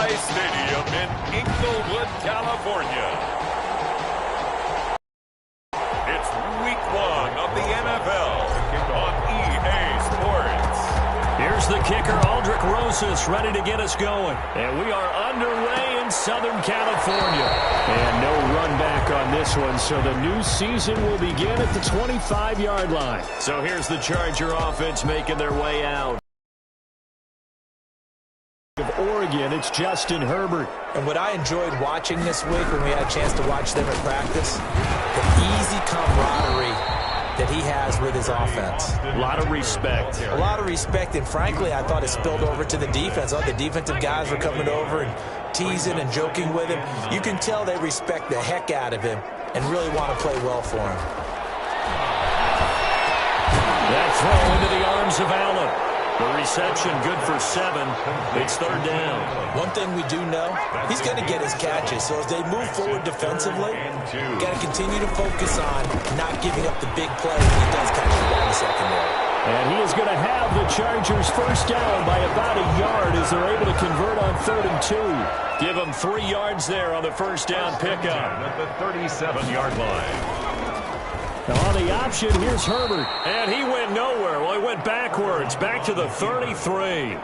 SoFi Stadium in Inglewood, California. It's week 1 of the NFL on EA Sports. Here's the kicker, Aldrick Rosas, ready to get us going. And we are underway in Southern California. And no run back on this one, so the new season will begin at the 25-yard line. So here's the Charger offense making their way out. Of Oregon, it's Justin Herbert. And what I enjoyed watching this week when we had a chance to watch them at practice, the easy camaraderie that he has with his offense. A lot of respect. A lot of respect, and frankly, I thought it spilled over to the defense. All the defensive guys were coming over and teasing and joking with him. You can tell they respect the heck out of him and really want to play well for him. That throw into the arms of Allen. The reception good for 7. It's third down. One thing we do know, he's going to get his catches. So as they move forward defensively, got to continue to focus on not giving up the big play when he does catch the ball in the secondary. And he is going to have the Chargers first down by about a yard as they're able to convert on 3rd and 2. Give them 3 yards there on the first down pickup. At the 37-yard line. Now on the option, here's Herbert. And he went nowhere. Well, he went backwards, back to the 33.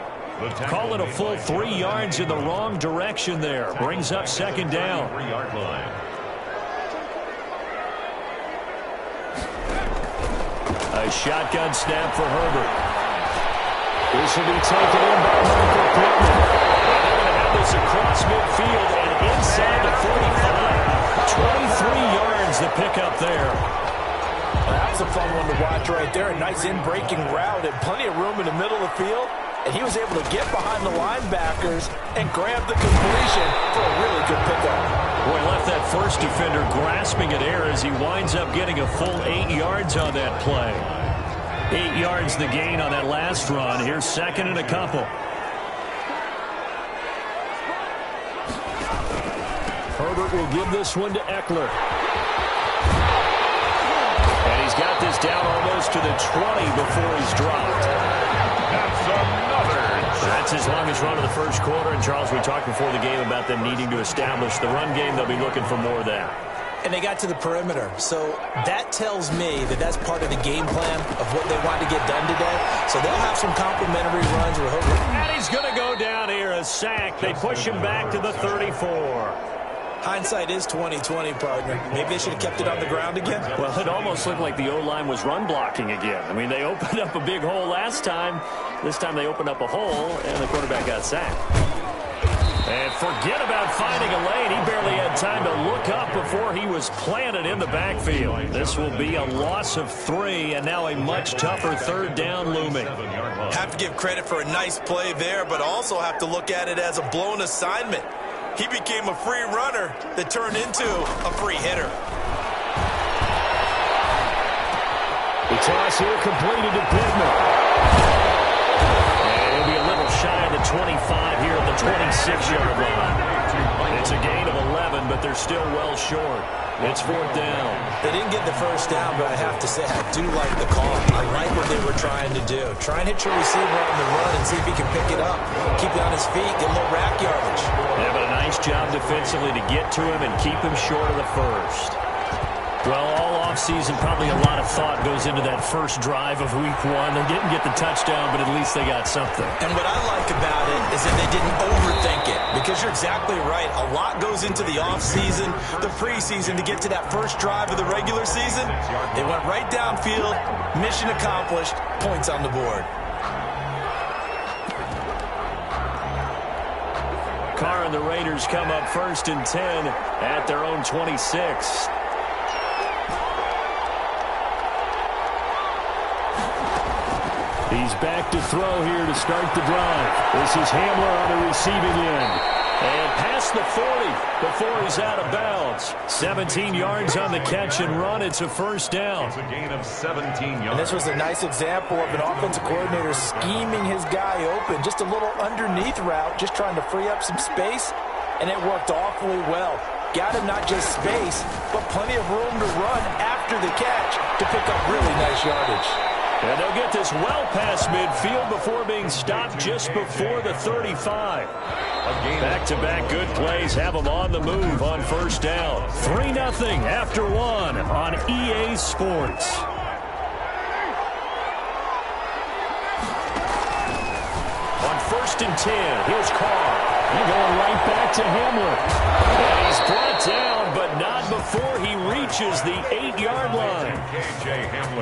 Call it a full 3 yards in the wrong direction there. Brings up second down. 3-yard line. A shotgun snap for Herbert. This will be taken in by Michael Pittman. They're going to have this across midfield and inside the 45. 23 yards the pickup there. That was a fun one to watch right there. A nice in-breaking route and plenty of room in the middle of the field. And he was able to get behind the linebackers and grab the completion for a really good pickup. Boy, left that first defender grasping at air as he winds up getting a full 8 yards on that play. 8 yards the gain on that last run. Here's second and a couple. Herbert will give this one to Eckler. And he's got this down almost to the 20 before he's dropped. That's another. That's his longest run of the first quarter. And, Charles, we talked before the game about them needing to establish the run game. They'll be looking for more of that. And they got to the perimeter. So that tells me that that's part of the game plan of what they want to get done today. So they'll have some complimentary runs. And he's going to go down here, a sack. They push him back to the 34. Hindsight is 20/20, partner. Maybe they should have kept it on the ground again. Well, it almost looked like the O-line was run blocking again. I mean, they opened up a big hole last time. This time they opened up a hole, and the quarterback got sacked. And forget about finding a lane. He barely had time to look up before he was planted in the backfield. This will be a loss of 3, and now a much tougher third down looming. Have to give credit for a nice play there, but also have to look at it as a blown assignment. He became a free runner that turned into a free hitter. The toss here completed to Pittman. And he'll be a little shy of the 25 here at the 26-yard line. It's a gain of 11, but they're still well short. It's 4th down. They didn't get the first down, but I have to say I do like the call. I like what they were trying to do. Try and hit your receiver on the run and see if he can pick it up. Keep it on his feet, get a little rack yardage. Yeah, but a nice job defensively to get to him and keep him short of the first. Well, all offseason, probably a lot of thought goes into that first drive of week 1. They didn't get the touchdown, but at least they got something. And what I like about it is that they didn't overthink it, because you're exactly right. A lot goes into the offseason, the preseason, to get to that first drive of the regular season. They went right downfield, mission accomplished, points on the board. Carr and the Raiders come up 1st and 10 at their own 26. He's back to throw here to start the drive. This is Hamler on the receiving end. And past the 40 before he's out of bounds. 17 yards on the catch and run. It's a first down. It's a gain of 17 yards. And this was a nice example of an offensive coordinator scheming his guy open. Just a little underneath route, just trying to free up some space. And it worked awfully well. Got him not just space, but plenty of room to run after the catch to pick up really nice yardage. And they'll get this well past midfield before being stopped just before the 35. Back-to-back good plays have them on the move on first down. 3-0 after one on EA Sports. On 1st and 10, here's Carr. And going right back to Hamler. And he's brought down, but not before he reaches the 8-yard line.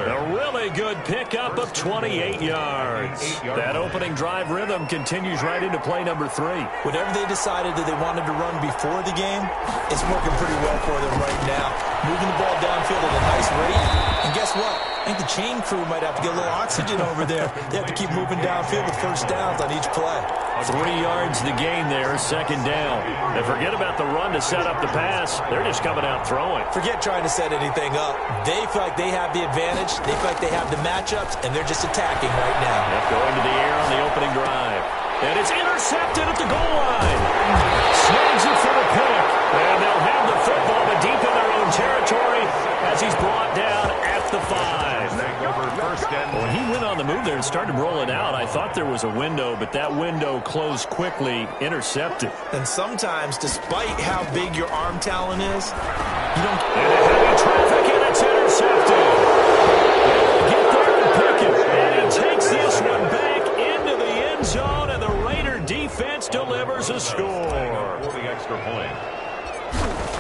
A really good pickup of 28 yards. That opening drive rhythm continues right into play number 3. Whatever they decided that they wanted to run before the game, it's working pretty well for them right now. Moving the ball downfield at a nice rate. And guess what? I think the chain crew might have to get a little oxygen over there. They have to keep moving downfield with first downs on each play. 3 yards the gain there, 2nd down. And forget about the run to set up the pass. They're just coming out throwing. Forget trying to set anything up. They feel like they have the advantage. They feel like they have the matchups, and they're just attacking right now. Going to the air on the opening drive. And it's intercepted at the goal line. Snags it for the pick. And they'll have the football, but deep in their own territory as he's brought down at the 5. When he went on the move there and started rolling out, I thought there was a window, but that window closed quickly, intercepted. And sometimes, despite how big your arm talent is, you don't... And heavy traffic, and it's intercepted. Get there and pick it. And he takes this one back into the end zone, and the Raider defense delivers a score. For the extra point.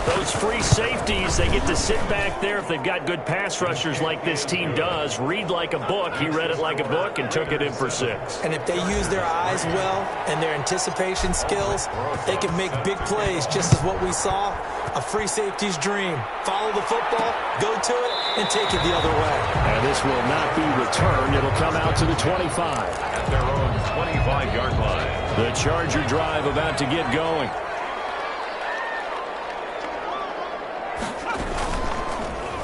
Those free safeties, they get to sit back there if they've got good pass rushers like this team does. Read like a book. He read it like a book and took it in for 6. And if they use their eyes well and their anticipation skills, they can make big plays, just as what we saw. A free safety's dream. Follow the football, go to it, and take it the other way. And this will not be returned. It'll come out to the 25. At their own 25-yard line. The Charger drive about to get going.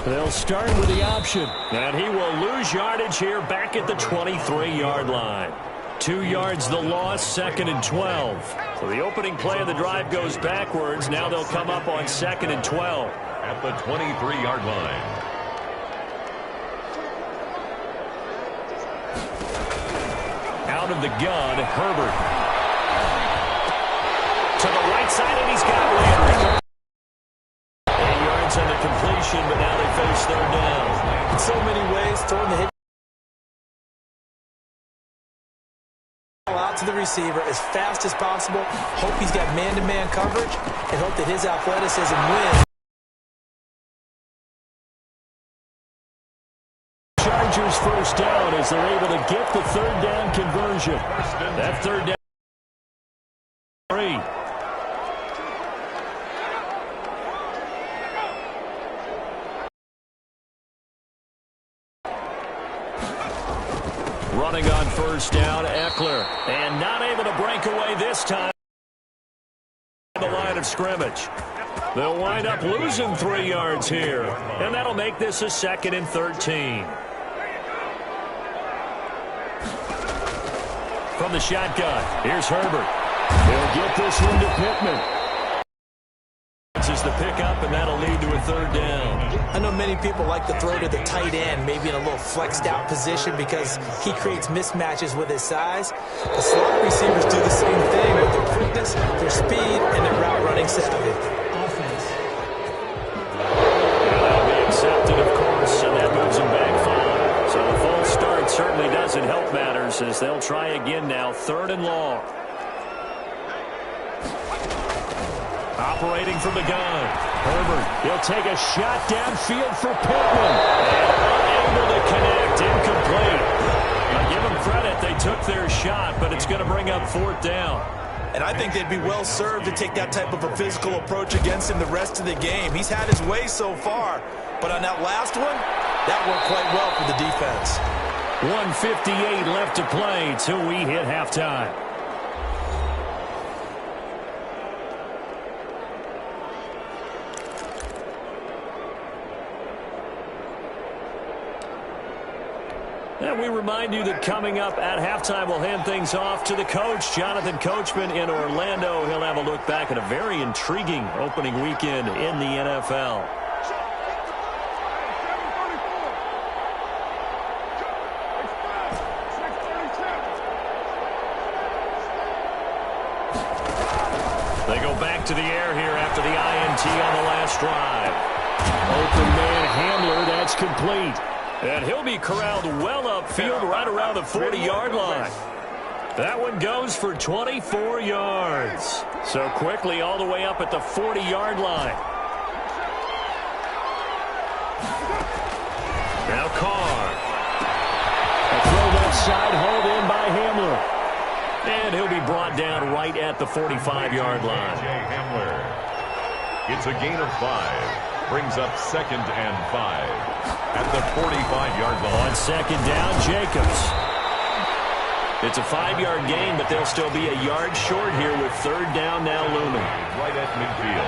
They'll start with the option. And he will lose yardage here back at the 23-yard line. 2 yards the loss, 2nd and 12. So the opening play of the drive goes backwards. Now they'll come up on 2nd and 12. At the 23-yard line. Out of the gun, Herbert. To the right side, and he's got Landry. 8 yards on the completion, but now they face 3rd down. In so many ways, throwing the hit out to the receiver as fast as possible. Hope he's got man-to-man coverage, and hope that his athleticism wins. Chargers first down as they're able to get the 3rd down conversion. That 3rd down 3. Running on first down, Eckler. And not able to break away this time. The line of scrimmage. They'll wind up losing 3 yards here. And that'll make this a 2nd and 13. From the shotgun, here's Herbert. He'll get this one to Pittman. This is the pickup, and that'll lead to a 3rd down. I know many people like to throw to the tight end, maybe in a little flexed out position because he creates mismatches with his size. The slot receivers do the same thing with their quickness, their speed, and their route running savvy. That'll be accepted, of course, and that moves him back 5. So the false start certainly doesn't help matters as they'll try again now, 3rd and long. Operating from the gun. Herbert, he'll take a shot downfield for Pittman. And unable to connect, incomplete. I give them credit, they took their shot, but it's going to bring up 4th down. And I think they'd be well served to take that type of a physical approach against him the rest of the game. He's had his way so far, but on that last one, that worked quite well for the defense. 1:58 left to play till we hit halftime. And we remind you that coming up at halftime, we'll hand things off to the coach, Jonathan Coachman in Orlando. He'll have a look back at a very intriguing opening weekend in the NFL. They go back to the air here after the INT on the last drive. Open man Hamler, that's complete. And he'll be corralled well upfield right around the 40-yard line. That one goes for 24 yards. So quickly all the way up at the 40-yard line. Now Carr. A throw left side, hauled in by Hamler. And he'll be brought down right at the 45-yard line. Hamler. It's a gain of 5. Brings up 2nd and 5 at the 45-yard line. On second down, Jacobs. It's a 5-yard gain, but they'll still be a yard short here with 3rd down now looming. Right at midfield.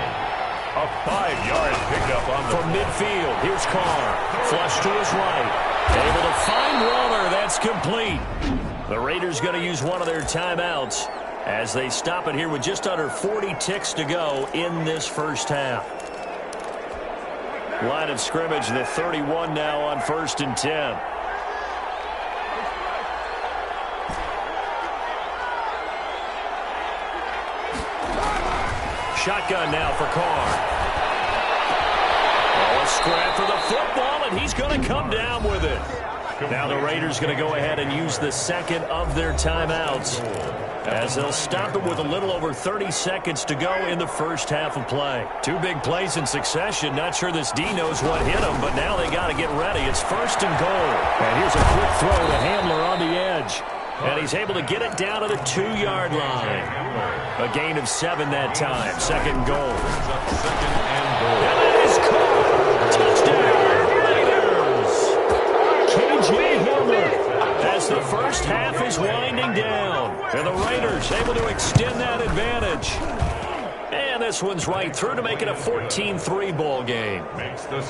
A 5-yard pickup on the from midfield. Here's Carr. Flush to his right. Able to find Waller. That's complete. The Raiders going to use one of their timeouts as they stop it here with just under 40 ticks to go in this first half. Line of scrimmage, the 31 now on 1st and 10. Shotgun now for Carr. Oh, a scrap for the football, and he's going to come down with it. Now the Raiders going to go ahead and use the second of their timeouts as they'll stop it with a little over 30 seconds to go in the first half of play. 2 big plays in succession. Not sure this D knows what hit him, but now they got to get ready. It's 1st and goal. And here's a quick throw to Hamler on the edge. And he's able to get it down to the 2-yard line. A gain of 7 that time. 2nd goal. And that is caught. Touchdown, Raiders. KJ Hamler. As the first half is winding down. And the Raiders able to extend that advantage. And this one's right through to make it a 14-3 ball game.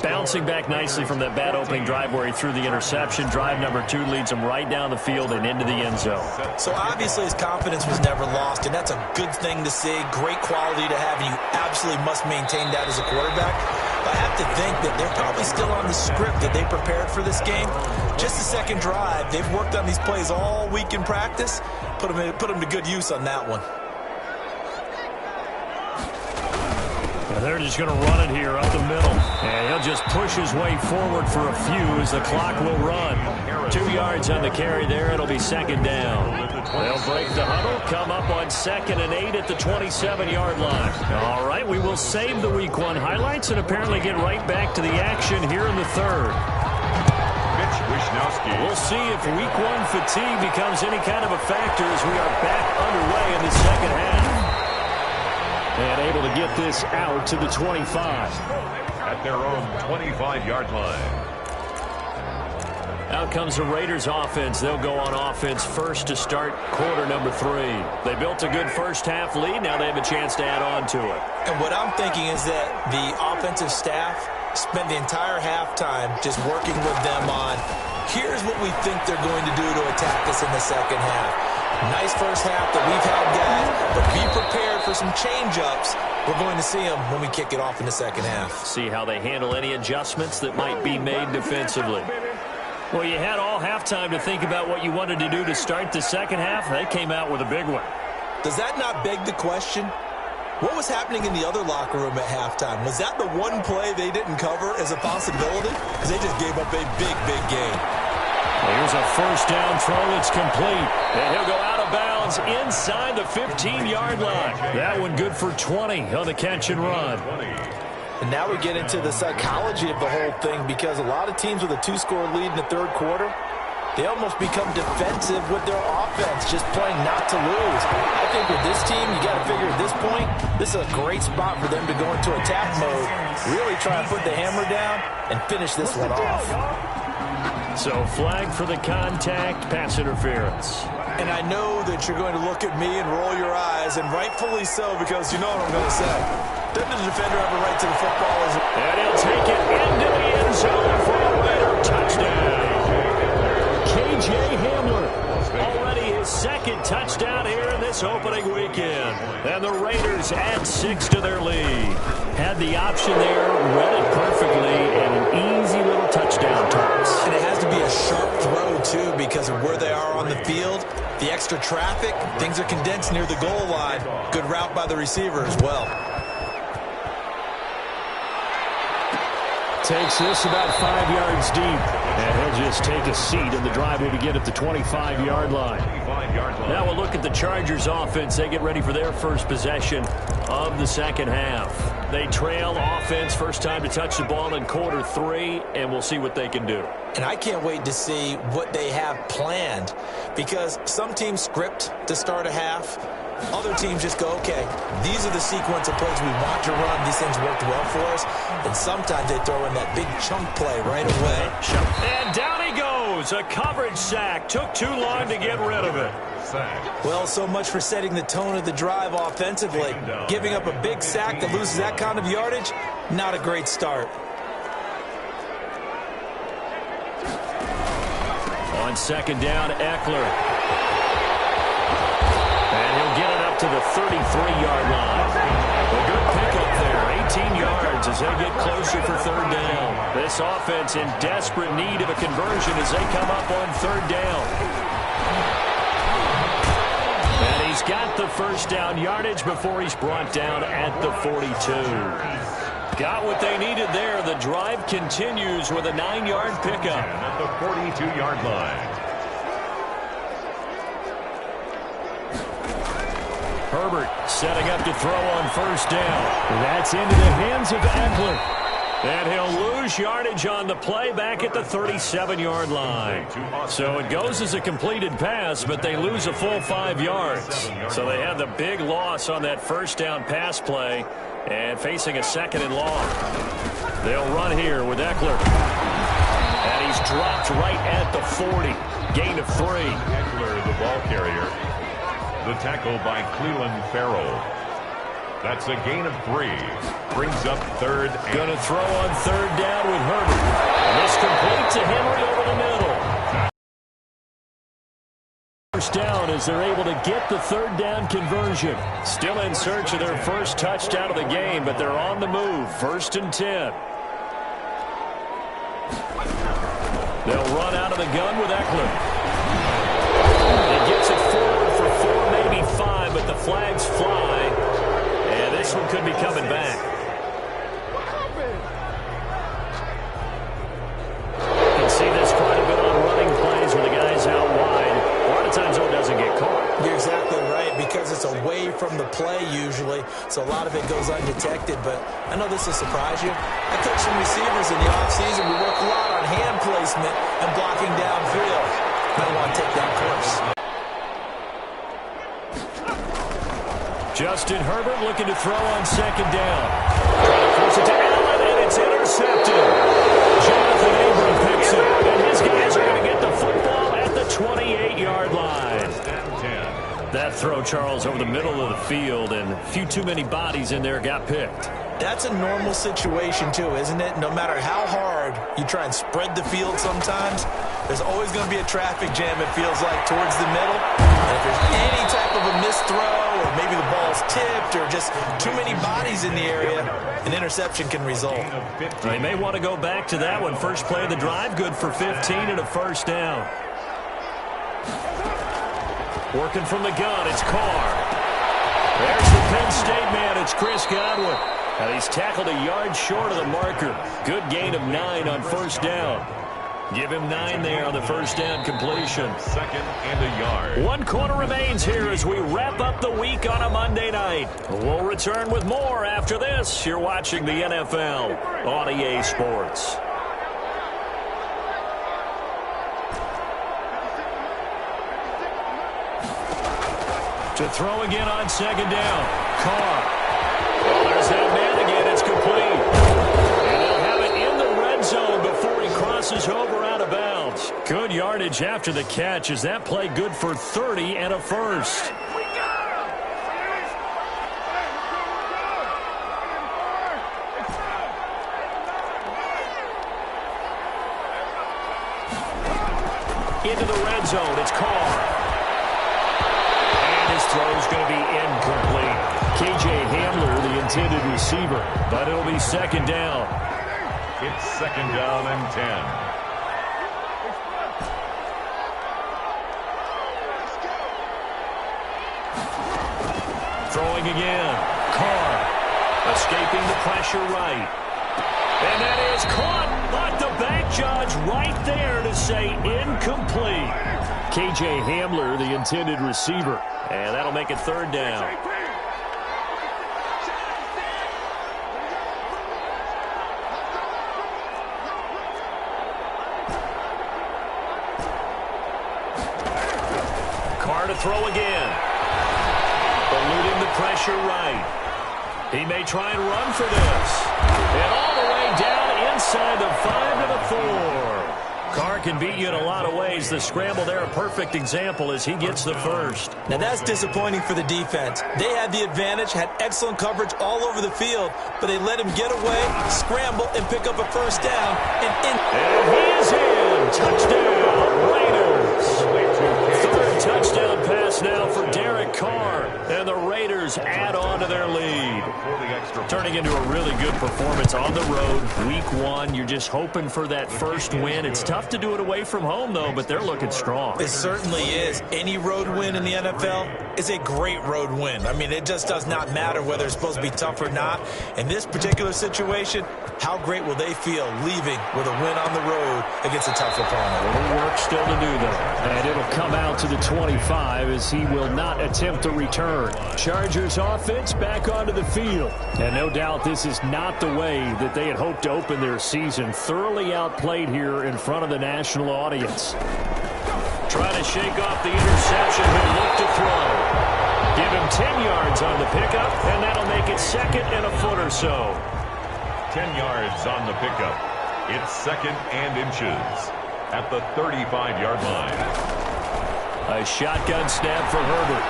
Bouncing back nicely from that bad opening drive where he threw the interception. Drive number 2 leads him right down the field and into the end zone. So obviously his confidence was never lost, and that's a good thing to see. Great quality to have, and you absolutely must maintain that as a quarterback. But I have to think that they're probably still on the script that they prepared for this game. Just the second drive. They've worked on these plays all week in practice. Put them to good use on that one. And they're just going to run it here up the middle. And he'll just push his way forward for a few as the clock will run. 2 yards on the carry there. It'll be 2nd down. They'll break the huddle, come up on 2nd and 8 at the 27-yard line. All right, we will save the Week 1 highlights and apparently get right back to the action here in the 3rd. We'll see if Week 1 fatigue becomes any kind of a factor as we are back underway in the second half. And able to get this out to the 25. At their own 25-yard line. Out comes the Raiders offense. They'll go on offense first to start quarter number 3. They built a good first half lead. Now they have a chance to add on to it. And what I'm thinking is that the offensive staff spent the entire halftime just working with them on, here's what we think they're going to do to attack us in the second half. Nice first half that we've had, guys, but be prepared for some change-ups. We're going to see them when we kick it off in the second half. See how they handle any adjustments that might be made defensively. Well, you had all halftime to think about what you wanted to do to start the second half. They came out with a big one. Does that not beg the question? What was happening in the other locker room at halftime? Was that the one play they didn't cover as a possibility? Because they just gave up a big, big game. Here's a first down throw that's complete. And he'll go out of bounds inside the 15-yard line. That one good for 20 on the catch and run. And now we get into the psychology of the whole thing, because a lot of teams with a 2-score lead in the 3rd quarter, they almost become defensive with their offense, just playing not to lose. I think with this team, you got to figure at this point, this is a great spot for them to go into attack mode, really try and put the hammer down and finish this one off. So flag for the contact, pass interference. And I know that you're going to look at me and roll your eyes, and rightfully so, because you know what I'm going to say. Doesn't the defender have a right to the football? And he'll take it into the end zone for a Raider touchdown. KJ Hamler, already his 2nd touchdown here in this opening weekend. And the Raiders add 6 to their lead. Had the option there, read it perfectly, and an easy little touchdown first down toss. And it has to be a sharp throw, too, because of where they are on the field. The extra traffic, things are condensed near the goal line. Good route by the receiver as well. Takes this about 5 yards deep. And he'll just take a seat, and the drive will begin at the 25-yard line. Now we'll look at the Chargers offense. They get ready for their first possession of the second half. They trail offense, first time to touch the ball in quarter 3, and we'll see what they can do. And I can't wait to see what they have planned, because some teams script to start a half. Other teams just go, okay, these are the sequence of plays we want to run. These things worked well for us. And sometimes they throw in that big chunk play right away. And down he goes. A coverage sack. Took too long to get rid of it. Well, so much for setting the tone of the drive offensively. Giving up a big sack that loses that kind of yardage, not a great start. On second down, Eckler. And he'll get it up to the 33-yard line. A good pickup there, 18 yards as they get closer for third down. This offense in desperate need of a conversion as they come up on third down. And he's got the first down yardage before he's brought down at the 42. Got what they needed there. The drive continues with a 9-yard pickup. At the 42-yard line. Herbert setting up to throw on first down. That's into the hands of Eckler. And he'll lose yardage on the play back at the 37-yard line. So it goes as a completed pass, but they lose a full 5 yards. So they had the big loss on that first down pass play and facing a second and long. They'll run here with Eckler. And he's dropped right at the 40. Gain of 3. Eckler, the ball carrier. The tackle by Clelin Ferrell. That's a gain of 3. Brings up third. Going to throw on third down with Herbert. And this complete to Henry over the middle. First down as they're able to get the third down conversion. Still in search of their first touchdown of the game, but they're on the move. 1st and 10. They'll run out of the gun with Eckler. He gets it forward for 4, maybe 5, but the flags fly. And this one could be coming back. You can see this quite a bit on running plays where the guy's out wide. A lot of times it doesn't get caught. You're exactly right, because it's away from the play usually, so a lot of it goes undetected. But I know this will surprise you. I coach some receivers in the offseason. We work a lot on hand placement and blocking downfield. Might want to take that course. Justin Herbert looking to throw on second down. Trying to force it to Allen, and it's intercepted. Jonathan Abram picks it, and his guys are going to get the football at the 28-yard line. That throw, Charles, over the middle of the field, and a few too many bodies in there got picked. That's a normal situation, too, isn't it? No matter how hard you try and spread the field sometimes, there's always going to be a traffic jam, it feels like, towards the middle. And if there's any type of a missed throw, or maybe the ball's tipped, or just too many bodies in the area, an interception can result. They may want to go back to that one. First play of the drive, good for 15 and a first down. Working from the gun, it's Carr. There's the Penn State man, it's Chris Godwin. And he's tackled a yard short of the marker. Good gain of 9 on first down. Give him 9 there on the first down completion. 2nd and a yard. 1 quarter remains here as we wrap up the week on a Monday night. We'll return with more after this. You're watching the NFL on EA Sports. To throw again on second down. Carr. Well, there's that man again. It's complete. And they'll have it in the red zone before he crosses over out of bounds. Good yardage after the catch. Is that play good for 30 and a first? Into the red zone. It's Carr. His throw is going to be incomplete. KJ Hamler, the intended receiver, but it'll be second down. It's 2nd down and 10. Throwing again. Carr escaping the pressure right. And that is caught. But the back judge right there to say incomplete. K.J. Hamler, the intended receiver. And that'll make it 3rd down. Carr to throw again. Eluding the pressure right. He may try and run for this. And all the way down inside the 5 to the 4. Carr can beat you in a lot of ways. The scramble there, a perfect example as he gets the first. Now that's disappointing for the defense. They had the advantage, had excellent coverage all over the field, but they let him get away, scramble, and pick up a 1st down. And he is in. Touchdown, Raiders. 3rd touchdown pass now for Derek Carr. And the Raiders add on to their lead. Turning into a really good performance on the road. Week 1, you're just hoping for that first win. It's tough to do it away from home, though, but they're looking strong. It certainly is. Any road win in the NFL is a great road win. I mean, it just does not matter whether it's supposed to be tough or not. In this particular situation, how great will they feel leaving with a win on the road against a tough opponent? A little work still to do, though. And it'll come out to the 25 as he will not attempt to return. Chargers offense back onto the field. And no doubt this is not the way that they had hoped to open their season. Thoroughly outplayed here in front of the national audience. Trying to shake off the interception. He'll look to throw. Give him 10 yards on the pickup, and that'll make it 2nd and a foot or so. 10 yards on the pickup. It's 2nd and inches at the 35-yard line. A shotgun snap for Herbert.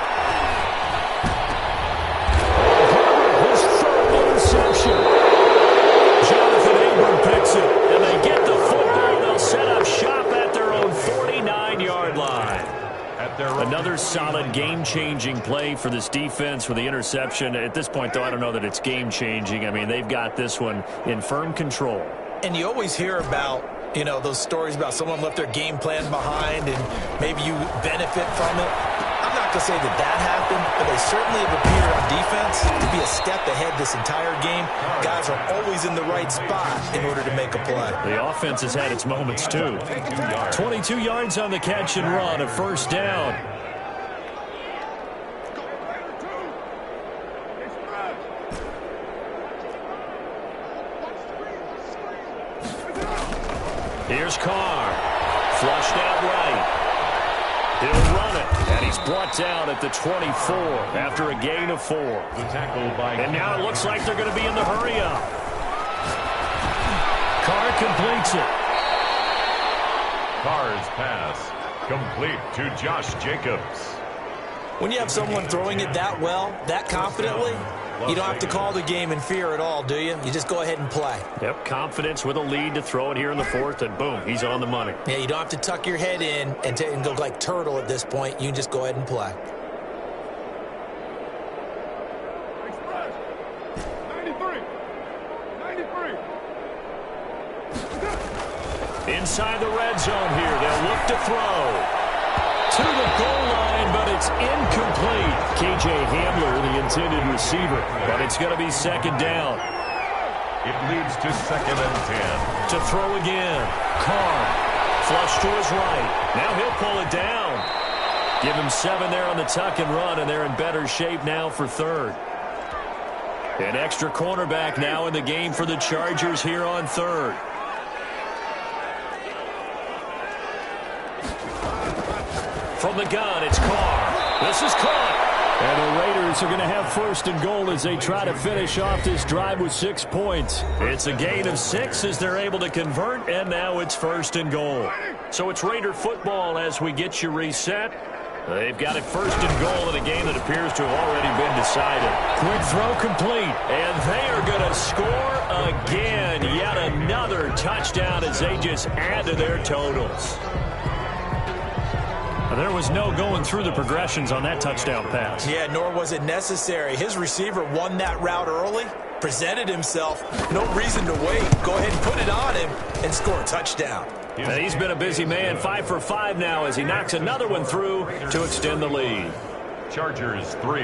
His 3rd interception. Jonathan Abram picks it, and they get the football. They'll set up shop at their own 49-yard line. Another solid game-changing play for this defense with the interception. At this point, though, I don't know that it's game-changing. I mean, they've got this one in firm control. And you always hear about, you know, those stories about someone left their game plan behind and maybe you benefit from it. I'm not going to say that that happened, but they certainly have appeared on defense to be a step ahead this entire game. Guys are always in the right spot in order to make a play. The offense has had its moments, too. 22 yards on the catch and run, a 1st down. Here's Carr. Flushed out right. He'll run it. And he's brought down at the 24 after a gain of 4. And now it looks like they're going to be in the hurry-up. Carr completes it. Carr's pass complete to Josh Jacobs. When you have someone throwing it that well, that confidently, you don't have to call the game in fear at all, do you? You just go ahead and play. Yep, confidence with a lead to throw it here in the 4th, and boom, he's on the money. Yeah, you don't have to tuck your head in and go like turtle at this point. You can just go ahead and play. 93. Inside the red zone here, they'll look to throw. To the goal line, but it's incomplete. K.J. Hamler, the intended receiver, but it's going to be 2nd down. It leads to 2nd and 10. To throw again. Carr, flush to his right. Now he'll pull it down. Give him 7 there on the tuck and run, and they're in better shape now for 3rd. An extra cornerback now in the game for the Chargers here on 3rd. From the gun, it's Carr. This is caught. And the Raiders are going to have 1st and goal as they try to finish off this drive with 6 points. It's a gain of 6 as they're able to convert, and now it's 1st and goal. So it's Raider football as we get you reset. They've got it 1st and goal in a game that appears to have already been decided. Quick throw complete, and they are going to score again. Yet another touchdown as they just add to their totals. There was no going through the progressions on that touchdown pass. Yeah, nor was it necessary. His receiver won that route early, presented himself. No reason to wait. Go ahead and put it on him and score a touchdown. And he's been a busy man, 5 for 5 now as he knocks another one through to extend the lead. Chargers 3.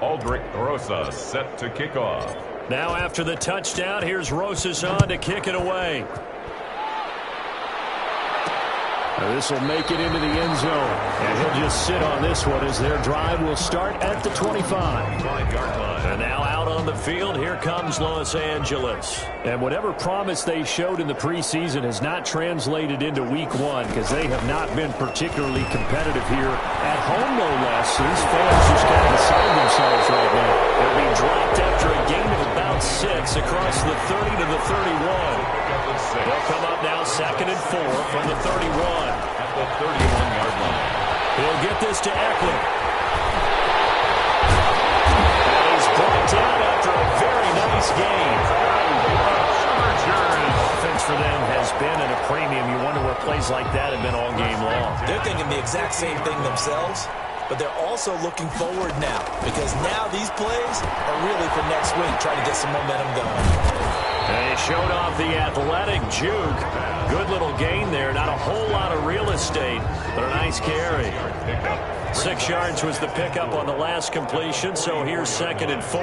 Aldrick Rosas set to kick off. Now after the touchdown, here's Rosas on to kick it away. This will make it into the end zone. And he'll just sit on this one as their drive will start at the 25. 5-yard line. And now out on the field, here comes Los Angeles. And whatever promise they showed in the preseason has not translated into week one because they have not been particularly competitive here at home, no less. So these fans just kind of beside themselves right now. They'll be dropped after a gain of about 6 across the 30 to the 31. They'll come up now 2nd and 4 from the 31. At the 31-yard line. He'll get this to Eckler. And he's brought down after a very nice game. Offense for them has been at a premium. You wonder where plays like that have been all game long. They're thinking the exact same thing themselves, but they're also looking forward now because now these plays are really for next week, trying to get some momentum going. And he showed off the athletic juke. Good little gain there. Not a whole lot of real estate, but a nice carry. 6 yards was the pickup on the last completion, so here's 2nd and 4.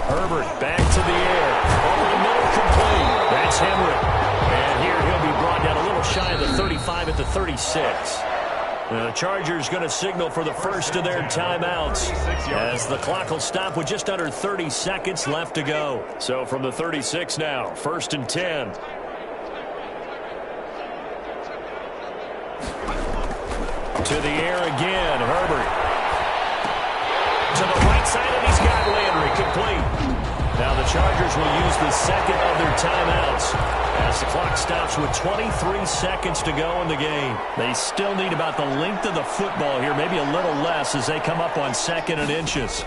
Herbert back to the air. Over the middle, complete. That's Henry. And here he'll be brought down a little shy of the 35 at the 36. The Chargers going to signal for the first of their timeouts as the clock will stop with just under 30 seconds left to go. So from the 36 now, 1st and 10. To the air again, Herbert. To the right side, and he's got Landry complete. Now the Chargers will use the second of their timeouts as the clock stops with 23 seconds to go in the game. They still need about the length of the football here, maybe a little less as they come up on 2nd and inches.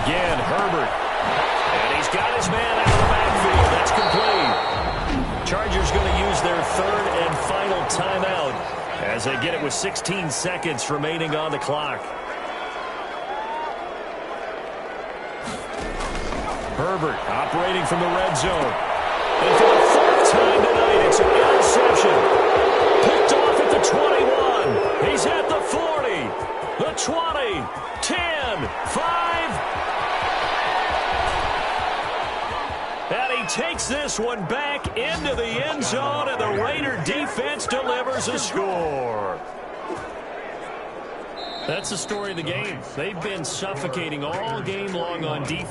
Again, Herbert. And he's got his man out of the backfield. That's complete. Chargers going to use their 3rd and final timeout as they get it with 16 seconds remaining on the clock. Herbert operating from the red zone. And for the 4th time tonight, it's an interception. Picked off at the 21. He's at the 40. The 20. 10. 5. And he takes this one back into the end zone, and the Raider defense delivers a score. That's the story of the game. They've been suffocating all game long on defense.